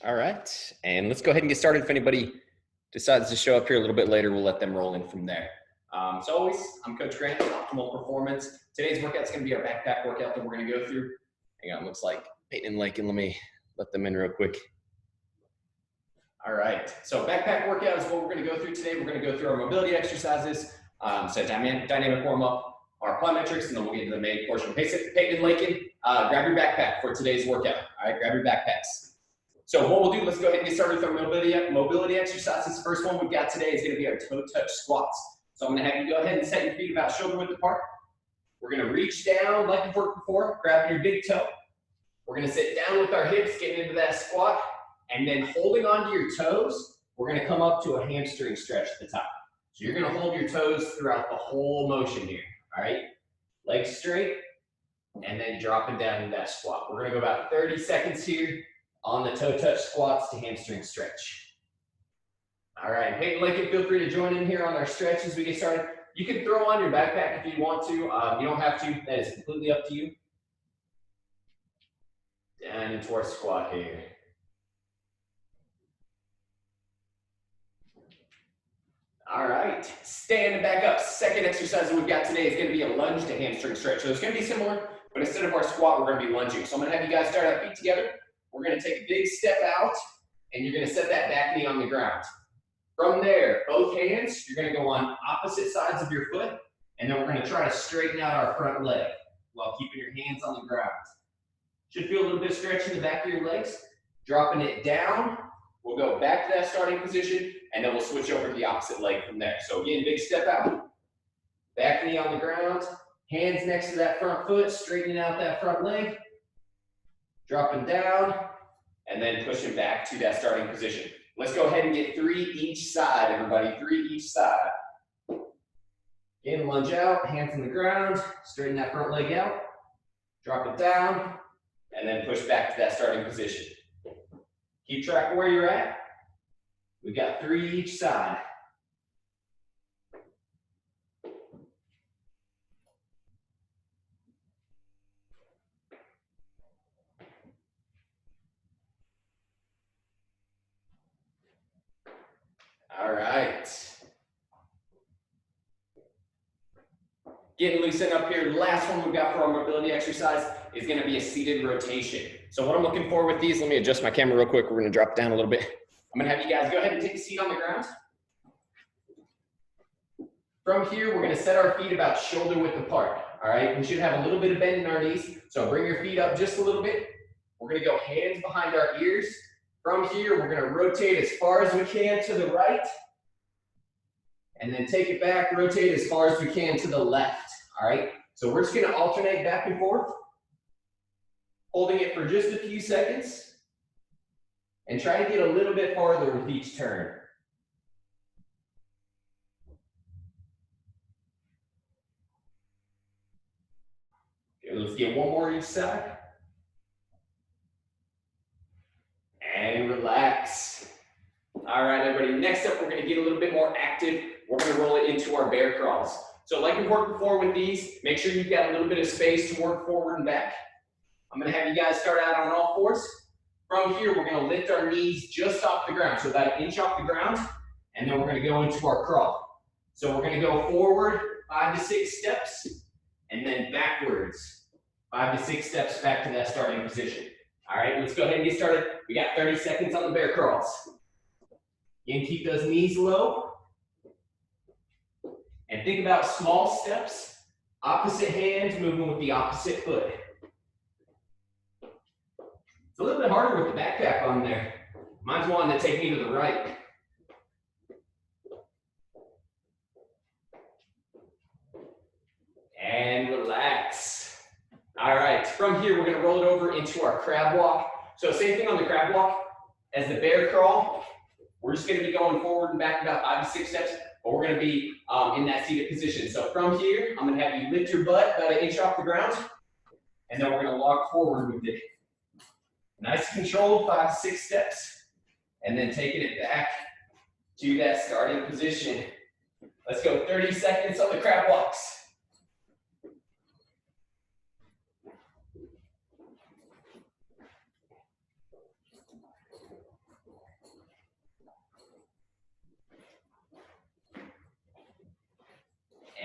All right, and let's go ahead and get started. If anybody decides to show up here a little bit later, we'll let them roll in from there. As always, I'm Coach Grant, Optimal Performance. Today's workout is going to be our backpack workout that we're going to go through. Hang on, looks like Peyton and Lakin. Let me let them in real quick. All right, so backpack workout is what we're going to go through today. We're going to go through our mobility exercises, so dynamic warm-up, our plyometrics, and then we'll get to the main portion. Peyton and Lakin, grab your backpack for today's workout. All right, grab your backpacks. So what we'll do, let's go ahead and get started with our mobility exercises. First one we've got today is going to be our toe touch squats. So I'm going to have you go ahead and set your feet about shoulder width apart. We're going to reach down like we've worked before, grabbing your big toe. We're going to sit down with our hips, getting into that squat, and then holding onto your toes, we're going to come up to a hamstring stretch at the top. So you're going to hold your toes throughout the whole motion here, all right? Legs straight, and then dropping down into that squat. We're going to go about 30 seconds here on the toe touch squats to hamstring stretch. All right, Peyton, Lakin, feel free to join in here on our stretch as we get started. You can throw on your backpack if you want to. You don't have to. That is completely up to you. Down into our squat here. All right, standing back up. Second exercise that we've got today is going to be a lunge to hamstring stretch. So it's going to be similar, but instead of our squat, we're going to be lunging. So I'm going to have you guys start our feet together. We're going to take a big step out, and you're going to set that back knee on the ground. From there, both hands, you're going to go on opposite sides of your foot, and then we're going to try to straighten out our front leg while keeping your hands on the ground. Should feel a little bit of stretch in the back of your legs. Dropping it down, we'll go back to that starting position, and then we'll switch over to the opposite leg from there. So again, big step out, back knee on the ground, hands next to that front foot, straightening out that front leg, dropping down, and then pushing back to that starting position. Let's go ahead and get 3 each side, everybody. 3 each side. Again, lunge out, hands on the ground, straighten that front leg out, drop it down, and then push back to that starting position. Keep track of where you're at. We've got 3 each side. All right. Getting loosened up here. The last one we've got for our mobility exercise is going to be a seated rotation. So what I'm looking for with these, let me adjust my camera real quick. We're going to drop down a little bit. I'm going to have you guys go ahead and take a seat on the ground. From here, we're going to set our feet about shoulder width apart. All right. We should have a little bit of bend in our knees. So bring your feet up just a little bit. We're going to go hands behind our ears. From here, we're going to rotate as far as we can to the right. And then take it back, rotate as far as we can to the left. All right? So we're just going to alternate back and forth, holding it for just a few seconds, and try to get a little bit farther with each turn. Okay, let's get one more each side. And relax. All right, everybody. Next up, we're going to get a little bit more active. We're going to roll it into our bear crawls. So like we worked before with these, make sure you've got a little bit of space to work forward and back. I'm going to have you guys start out on all fours. From here, we're going to lift our knees just off the ground, so about 1 inch off the ground, and then we're going to go into our crawl. So we're going to go forward 5 to 6 steps, and then backwards 5 to 6 steps back to that starting position. All right, let's go ahead and get started. We got 30 seconds on the bear crawls. Again, keep those knees low. And think about small steps, opposite hands moving with the opposite foot. It's a little bit harder with the backpack on there. Mine's wanting to take me to the right. And relax. All right, from here, we're going to roll it over into our crab walk. So same thing on the crab walk as the bear crawl. We're just going to be going forward and back about 5 to 6 steps, but we're going to be in that seated position. So from here, I'm going to have you lift your butt about 1 inch off the ground, and then we're going to walk forward with it. Nice controlled 5 to 6 steps, and then taking it back to that starting position. Let's go 30 seconds on the crab walks.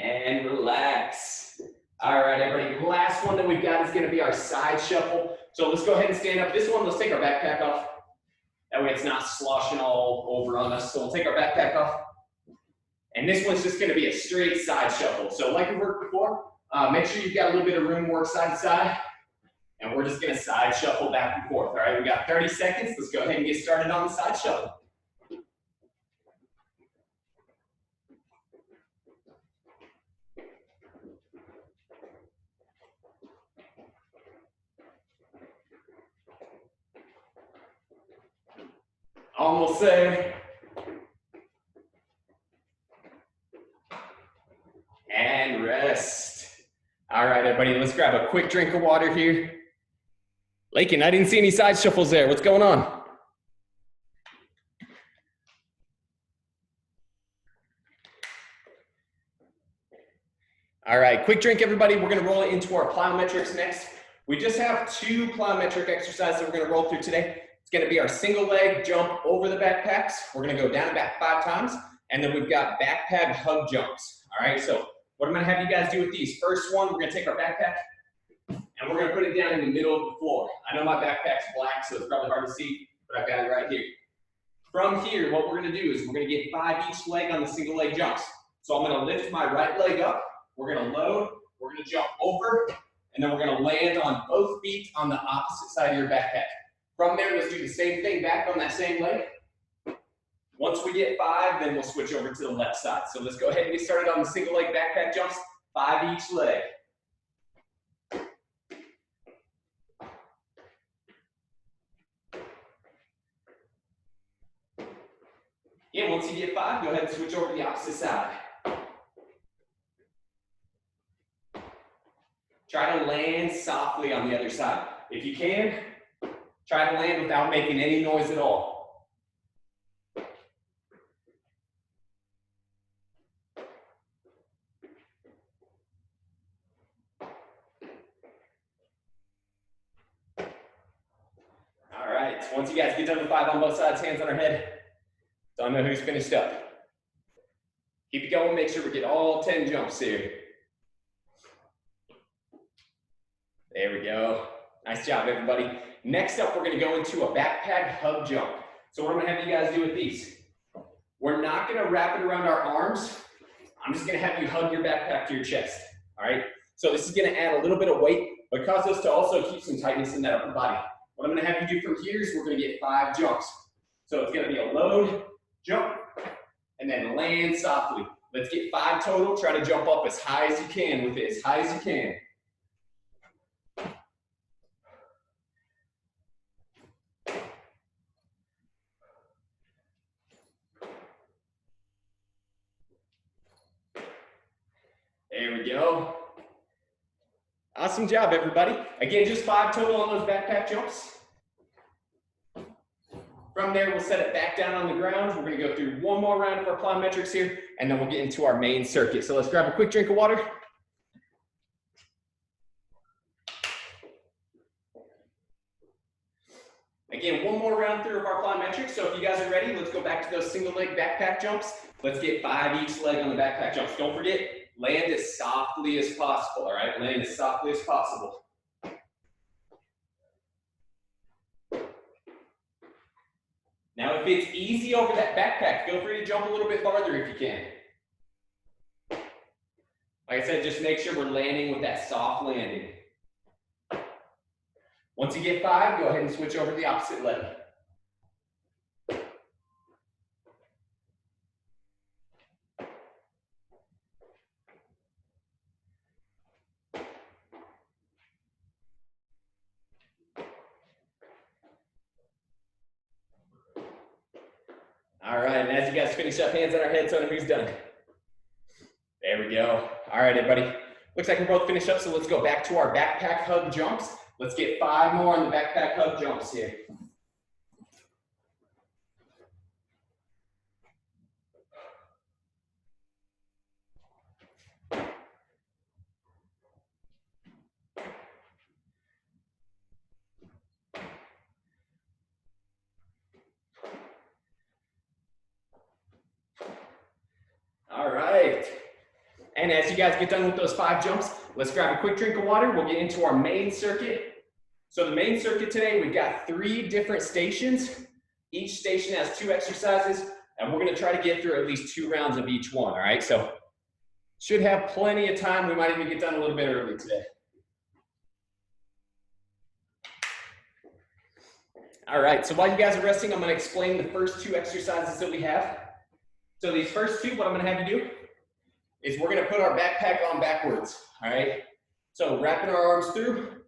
and relax. All right, everybody, last one that we've got is gonna be our side shuffle. So let's go ahead and stand up. This one, let's take our backpack off. That way it's not sloshing all over on us. So we'll take our backpack off. And this one's just gonna be a straight side shuffle. So like we worked before, make sure you've got a little bit of room to work side to side. And we're just gonna side shuffle back and forth. All right, we got 30 seconds. Let's go ahead and get started on the side shuffle. Almost there. And rest. All right, everybody, let's grab a quick drink of water here. Lakin, I didn't see any side shuffles there. What's going on? All right, quick drink, everybody. We're gonna roll it into our plyometrics next. We just have 2 plyometric exercises that we're gonna roll through today. It's gonna be our single leg jump over the backpacks. We're gonna go down and back 5 times. And then we've got backpack hug jumps. All right, so what I'm gonna have you guys do with these. First one, we're gonna take our backpack and we're gonna put it down in the middle of the floor. I know my backpack's black, so it's probably hard to see, but I've got it right here. From here, what we're gonna do is we're gonna get 5 each leg on the single leg jumps. So I'm gonna lift my right leg up, we're gonna load, we're gonna jump over, and then we're gonna land on both feet on the opposite side of your backpack. From there, let's do the same thing back on that same leg. Once we get 5, then we'll switch over to the left side. So let's go ahead and get started on the single leg backpack jumps, 5 each leg. Again, once you get 5, go ahead and switch over to the opposite side. Try to land softly on the other side. If you can, try to land without making any noise at all. All right, once you guys get done with 5 on both sides, hands on our head, so I know who's finished up. Keep it going, make sure we get all 10 jumps here. There we go. Nice job, everybody. Next up, we're gonna go into a backpack hug jump. So what I'm gonna have you guys do with these, we're not gonna wrap it around our arms. I'm just gonna have you hug your backpack to your chest, all right? So this is gonna add a little bit of weight, but cause us to also keep some tightness in that upper body. What I'm gonna have you do from here is we're gonna get 5 jumps. So it's gonna be a load, jump, and then land softly. Let's get 5 total. Try to jump up as high as you can with it, as high as you can. There we go. Awesome job, everybody. Again, just 5 total on those backpack jumps. From there, we'll set it back down on the ground. We're gonna go through one more round of our plyometrics here, and then we'll get into our main circuit. So let's grab a quick drink of water. Again, one more round through of our plyometrics. So if you guys are ready, let's go back to those single leg backpack jumps. Let's get 5 each leg on the backpack jumps. Don't forget, land as softly as possible, all right? Land as softly as possible. Now, if it's easy over that backpack, feel free to jump a little bit farther if you can. Like I said, just make sure we're landing with that soft landing. Once you get 5, go ahead and switch over to the opposite leg. All right, and as you guys finish up, hands on our heads, so I know who's done. There we go. All right, everybody. Looks like we're both finished up, so let's go back to our backpack hug jumps. Let's get 5 more on the backpack hug jumps here. All right. And as you guys get done with those 5 jumps, let's grab a quick drink of water. We'll get into our main circuit. So the main circuit today, we've got 3 different stations. Each station has 2 exercises, and we're gonna try to get through at least 2 rounds of each one, all right? So should have plenty of time. We might even get done a little bit early today. All right, so while you guys are resting, I'm gonna explain the first 2 exercises that we have. So these first 2, what I'm gonna have you do is we're gonna put our backpack on backwards, all right? So wrapping our arms through.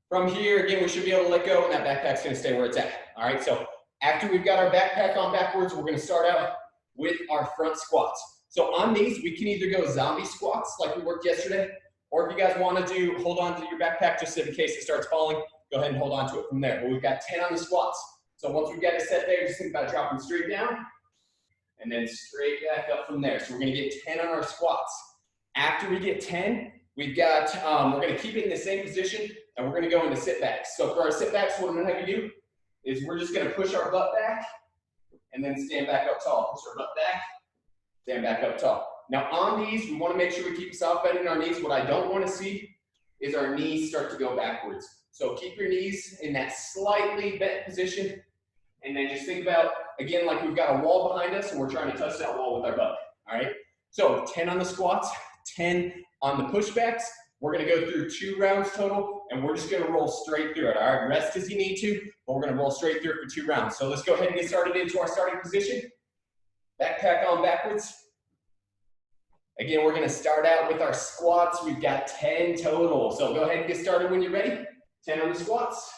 From here, again, we should be able to let go and that backpack's gonna stay where it's at, all right? So after we've got our backpack on backwards, we're gonna start out with our front squats. So on these, we can either go zombie squats like we worked yesterday, or if you guys wanna do, hold on to your backpack just in case it starts falling, go ahead and hold on to it from there. But we've got 10 on the squats. So once we've got it set there, just think about dropping straight down and then straight back up from there. So we're gonna get 10 on our squats. After we get 10, we've got, we're gonna keep it in the same position and we're gonna go into sit backs. So for our sit backs, what I'm gonna have you do is we're just gonna push our butt back and then stand back up tall. Push our butt back, stand back up tall. Now on these, we wanna make sure we keep soft bending our knees. What I don't wanna see is our knees start to go backwards. So keep your knees in that slightly bent position. And then just think about, again, like we've got a wall behind us and we're trying to touch that wall with our butt, all right? So 10 on the squats, 10 on the pushbacks. We're gonna go through 2 rounds total and we're just gonna roll straight through it, all right? Rest as you need to, but we're gonna roll straight through it for 2 rounds. So let's go ahead and get started into our starting position. Backpack on backwards. Again, we're gonna start out with our squats. We've got 10 total. So go ahead and get started when you're ready. 10 on the squats.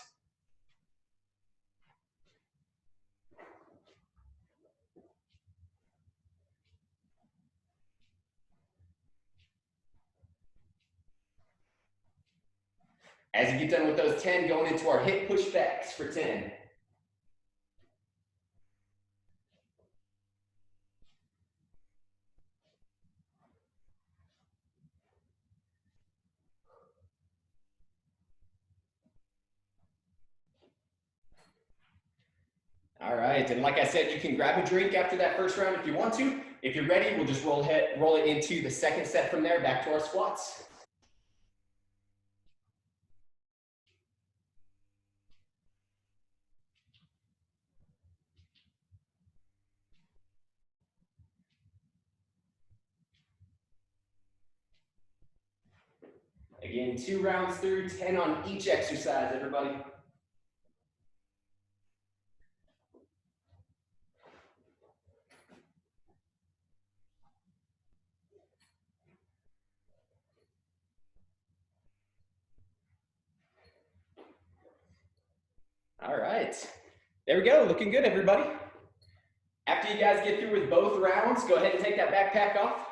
As you get done with those 10, going into our hip pushbacks for 10. All right, and like I said, you can grab a drink after that first round if you want to. If you're ready, we'll just roll it into the second set from there, back to our squats. Again, 2 rounds through, 10 on each exercise, everybody. All right, there we go, looking good, everybody. After you guys get through with both rounds, go ahead and take that backpack off.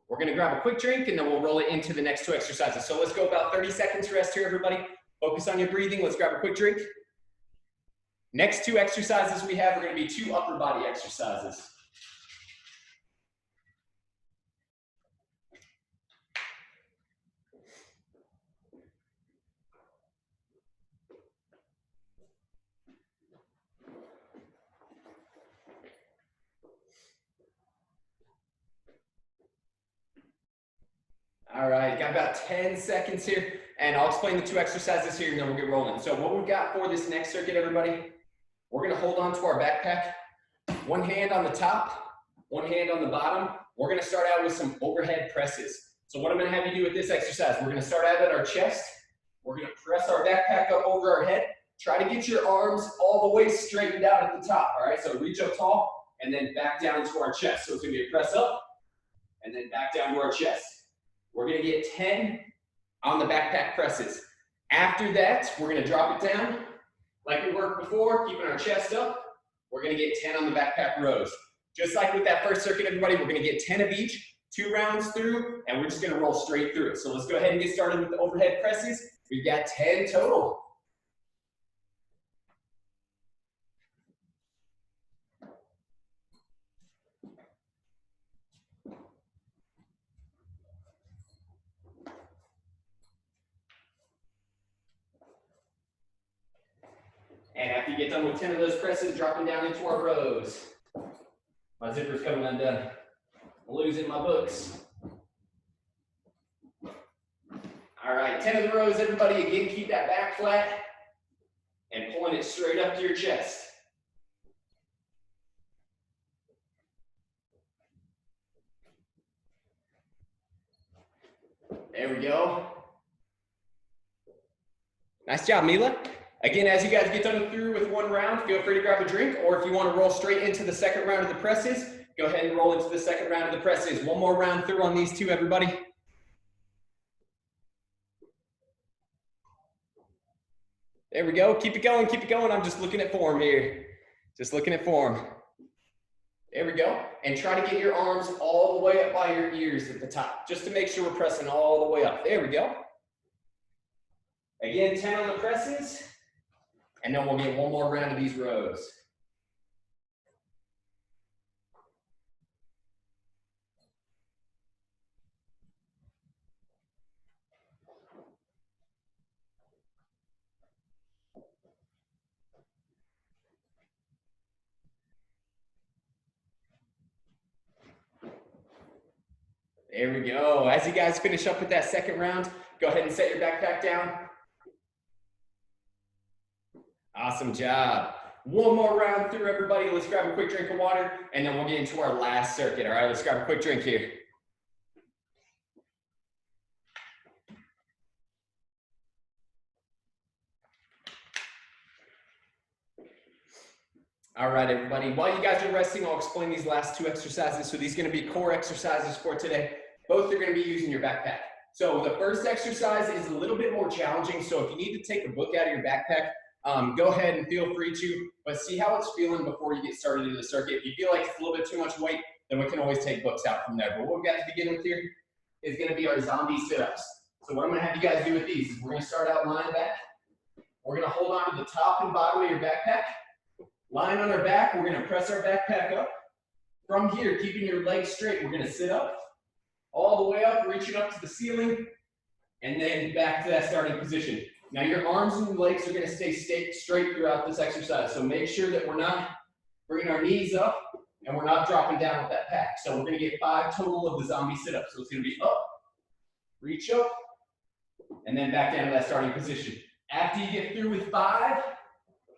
We're gonna grab a quick drink and then we'll roll it into the next 2 exercises. So let's go about 30 seconds rest here, everybody. Focus on your breathing, let's grab a quick drink. Next 2 exercises we have are gonna be 2 upper body exercises. All right, got about 10 seconds here, and I'll explain the 2 exercises here, and then we'll get rolling. So what we've got for this next circuit, everybody, we're gonna hold on to our backpack, 1 hand on the top, 1 hand on the bottom. We're gonna start out with some overhead presses. So what I'm gonna have you do with this exercise, we're gonna start out at our chest. We're gonna press our backpack up over our head. Try to get your arms all the way straightened out at the top, all right? So reach up tall, and then back down to our chest. So it's gonna be a press up, and then back down to our chest. We're gonna get 10 on the backpack presses. After that, we're gonna drop it down like we worked before, keeping our chest up. We're gonna get 10 on the backpack rows. Just like with that first circuit, everybody, we're gonna get 10 of each, 2 rounds through, and we're just gonna roll straight through it. So let's go ahead and get started with the overhead presses. We've got 10 total. And after you get done with 10 of those presses, dropping down into our rows. My zipper's coming undone. losing my books. All right, 10 of the rows, everybody. Again, keep that back flat and pulling it straight up to your chest. There we go. Nice job, Mila. Again, as you guys get done through with one round, feel free to grab a drink, or if you want to roll straight into the second round of the presses, go ahead and roll into the second round of the presses. One more round through on these two, everybody. There we go. Keep it going, keep it going. I'm just looking at form here. Just looking at form. There we go. And try to get your arms all the way up by your ears at the top, just to make sure we're pressing all the way up. There we go. Again, 10 on the presses, and then we'll get one more round of these rows. There we go. As you guys finish up with that second round, go ahead and set your backpack down. Awesome job. One more round through, everybody. Let's grab a quick drink of water, and then we'll get into our last circuit. All right, let's grab a quick drink here. All right, everybody. While you guys are resting, I'll explain these last two exercises. So these are going to be core exercises for today. Both are going to be using your backpack. So the first exercise is a little bit more challenging. So if you need to take a book out of your backpack, go ahead and feel free to, but see how it's feeling before you get started into the circuit. If you feel like it's a little bit too much weight, then we can always take books out from there. But what we've got to begin with here is going to be our zombie sit-ups. So what I'm going to have you guys do with these is we're going to start out lying back. We're going to hold on to the top and bottom of your backpack. Lying on our back, we're going to press our backpack up. From here, keeping your legs straight, we're going to sit up, all the way up, reaching up to the ceiling, and then back to that starting position. Now your arms and legs are going to stay straight throughout this exercise. So make sure that we're not bringing our knees up and we're not dropping down with that pack. So we're going to get 5 total of the zombie sit-ups. So it's going to be up, reach up, and then back down to that starting position. After you get through with 5,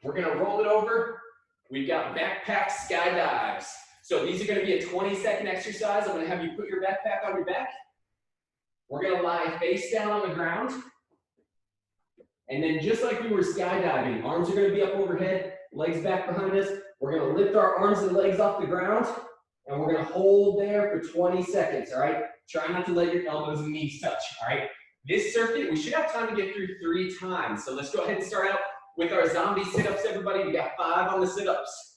we're going to roll it over. We've got backpack skydives. So these are going to be a 20-second exercise. I'm going to have you put your backpack on your back. We're going to lie face down on the ground. And then just like we were skydiving, arms are going to be up overhead, legs back behind us. We're going to lift our arms and legs off the ground, and we're going to hold there for 20 seconds, all right? Try not to let your elbows and knees touch, all right? This circuit, we should have time to get through 3 times. So let's go ahead and start out with our zombie sit-ups, everybody. We got 5 on the sit-ups.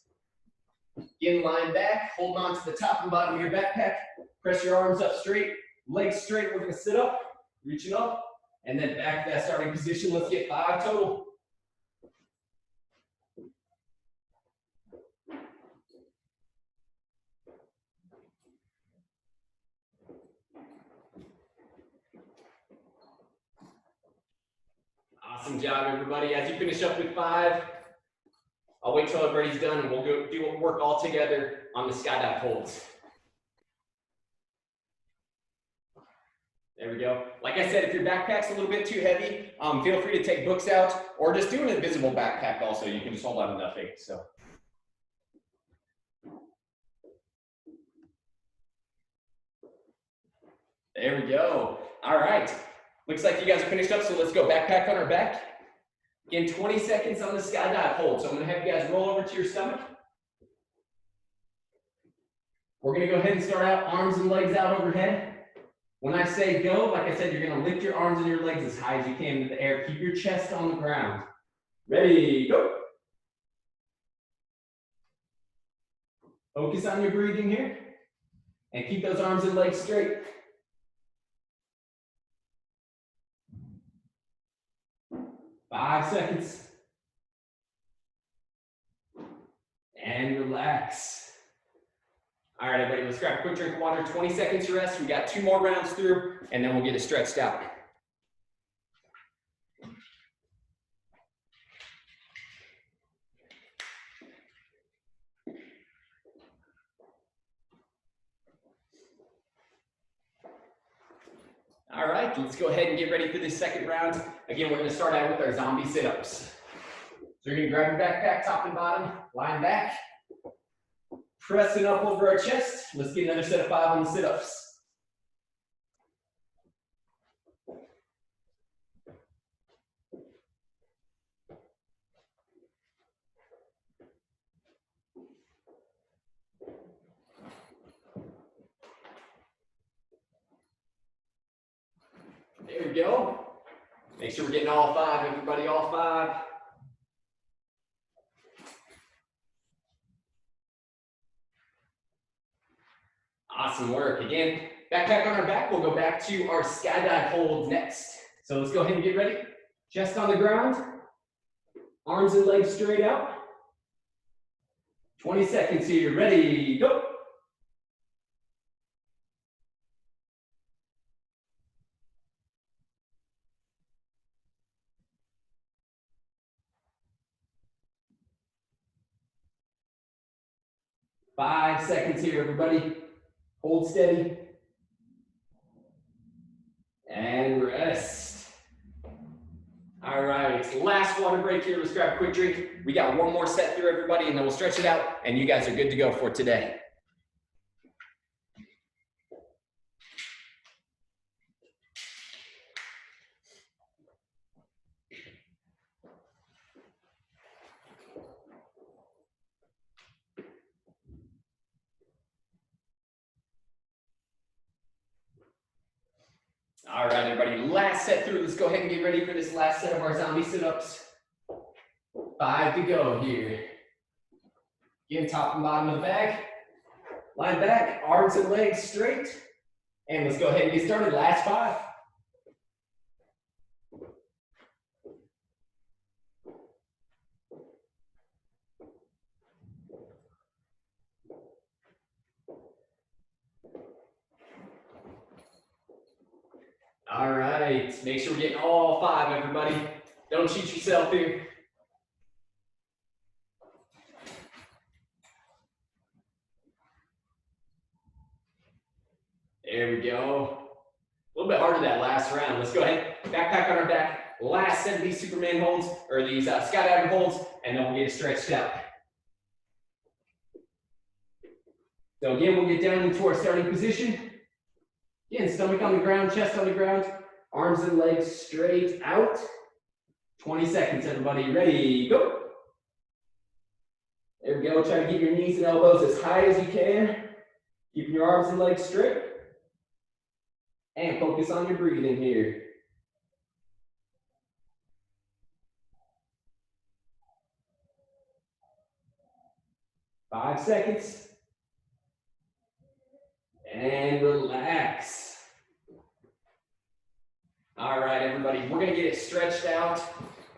Again, lying back, hold on to the top and bottom of your backpack. Press your arms up straight, legs straight. We're going to sit up, reaching up, and then back to that starting position. Let's get 5 total. Awesome job, everybody. As you finish up with 5, I'll wait till everybody's done and we'll go do work all together on the skydive holds. There we go. Like I said, if your backpack's a little bit too heavy, feel free to take books out or just do an invisible backpack also. You can just hold on to nothing. So. There we go. All right. Looks like you guys are finished up, so let's go backpack on our back. Again, 20 seconds on the skydive hold. So I'm going to have you guys roll over to your stomach. We're going to go ahead and start out arms and legs out overhead. When I say go, like I said, you're going to lift your arms and your legs as high as you can into the air. Keep your chest on the ground. Ready, go. Focus on your breathing here. And keep those arms and legs straight. Five seconds. And relax. All right, everybody, let's grab a quick drink of water. 20 seconds to rest. We got 2 more rounds through, and then we'll get it stretched out. All right, let's go ahead and get ready for this second round. Again, we're gonna start out with our zombie sit-ups. So you're gonna grab your backpack, top and bottom, line back, pressing up over our chest. Let's get another set of 5 on the sit-ups. There we go. Make sure we're getting all 5, everybody, all 5. Awesome work. Again, backpack on our back. We'll go back to our skydive hold next. So let's go ahead and get ready. Chest on the ground, arms and legs straight out. 20 seconds here. Ready, go. Five seconds here, everybody. Hold steady. And rest. All right, last water break here. Let's grab a quick drink. We got one more set through, everybody, and then we'll stretch it out, and you guys are good to go for today. All right, everybody, last set through. Let's go ahead and get ready for this last set of our zombie sit-ups. 5 to go here. Again, top and bottom of the bag. Line back, arms and legs straight. And let's go ahead and get started. Last 5. All right, make sure we're getting all 5, everybody. Don't cheat yourself here. There we go. A little bit harder that last round. Let's go ahead, backpack on our back. Last set of these Superman holds, or these skydiver holds, and then we'll get it stretched out. So again, we'll get down into our starting position. Again, stomach on the ground, chest on the ground, arms and legs straight out. 20 seconds, everybody. Ready, go. There we go. Try to keep your knees and elbows as high as you can. Keeping your arms and legs straight. And focus on your breathing here. Five seconds. And relax. All right, everybody, we're gonna get it stretched out,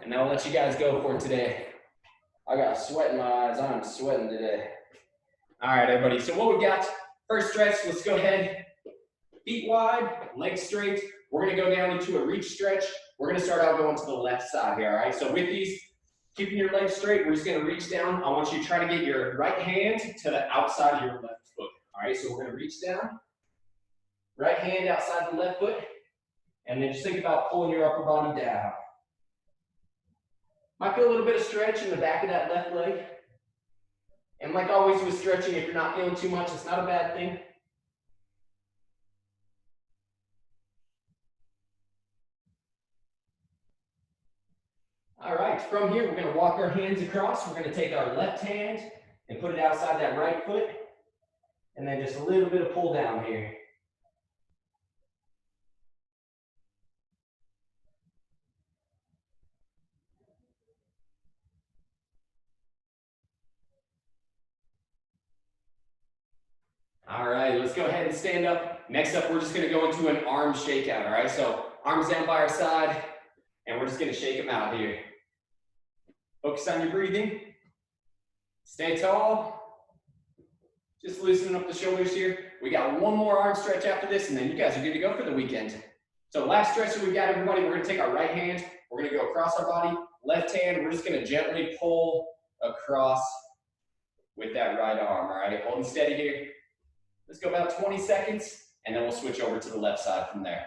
and then I'll let you guys go for today. I got sweat in my eyes. I'm sweating today. All right, everybody, so what we got, first stretch, let's go ahead. Feet wide, legs straight. We're gonna go down into a reach stretch. We're gonna start out going to the left side here, all right? So with these, keeping your legs straight, we're just gonna reach down. I want you to try to get your right hand to the outside of your left foot. All right, so we're gonna reach down, right hand outside the left foot, and then just think about pulling your upper body down. Might feel a little bit of stretch in the back of that left leg. And like always with stretching, if you're not feeling too much, it's not a bad thing. All right, from here, we're gonna walk our hands across. We're gonna take our left hand and put it outside that right foot. And then just a little bit of pull down here. All right, let's go ahead and stand up. Next up, we're just gonna go into an arm shakeout, all right? So arms down by our side, and we're just gonna shake them out here. Focus on your breathing. Stay tall. Just loosening up the shoulders here. We got one more arm stretch after this, and then you guys are good to go for the weekend. So last stretch that we've got, everybody, we're gonna take our right hand, we're gonna go across our body. Left hand, we're just gonna gently pull across with that right arm, all right? Holding steady here. Let's go about 20 seconds, and then we'll switch over to the left side from there.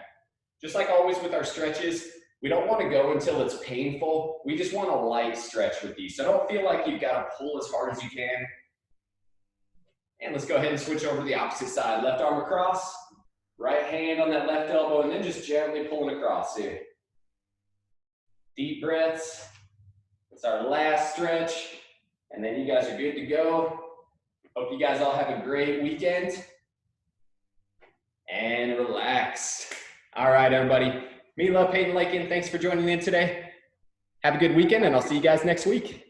Just like always with our stretches, we don't want to go until it's painful. We just want a light stretch with these. So don't feel like you've got to pull as hard as you can. And let's go ahead and switch over to the opposite side. Left arm across, right hand on that left elbow, and then just gently pulling across here. Deep breaths. It's our last stretch. And then you guys are good to go. Hope you guys all have a great weekend. And relax. All right, everybody. Me, Love, Peyton, Lakin, thanks for joining in today. Have a good weekend, and I'll see you guys next week.